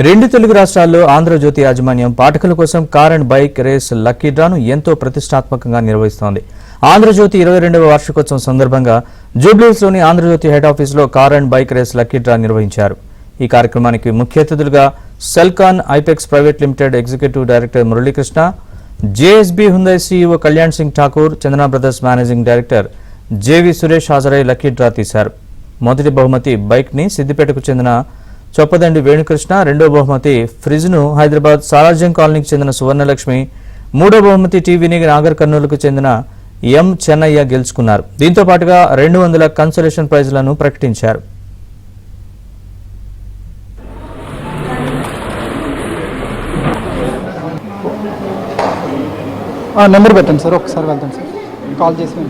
రెండు తెలుగు రాష్ట్రాల్లో ఆంధ్రజ్యోతి యాజమాన్యం పాఠకుల కోసం car and bike race lucky డ్రాను ఎంతో ప్రతిష్టాత్మకంగా నిర్వహిస్తోంది. ఆంధ్రజ్యోతి 22వ వార్షికోత్సవం సందర్భంగా జూబ్లీహిల్స్లోని ఆంధ్రజ్యోతి హెడ్ ఆఫీసులో car and bike race lucky draw నిర్వహించారు. ఈ కార్యక్రమానికి ముఖ్య అతిథులుగా Celkon Ipex private limited executive director Muralikrishna, JSB Hyundai CEO Kalyan Singh Thakur, Chandana brothers managing director JV Suresh హాజరై లక్కీ డ్రా తీశారు. మొదటి బహుమతి బైక్ ని సిద్దిపేటకు చెందిన చొప్పదండి వేణుకృష్ణ, రెండో బహుమతి ఫ్రిజ్ ను హైదరాబాద్ సాలార్జంగ్ కాలనీకి చెందిన సువర్ణలక్ష్మి, మూడో బహుమతి టీవీని నాగర్ కర్నూలుకు చెందిన ఎం చెన్నయ్య గెలుచుకున్నారు. దీంతో పాటుగా 200 కన్సోలేషన్ ప్రైజ్లను ప్రకటించారు. నెంబర్ పెట్టండి సార్, ఒకసారి వెళ్తాను సార్, కాల్ చేసి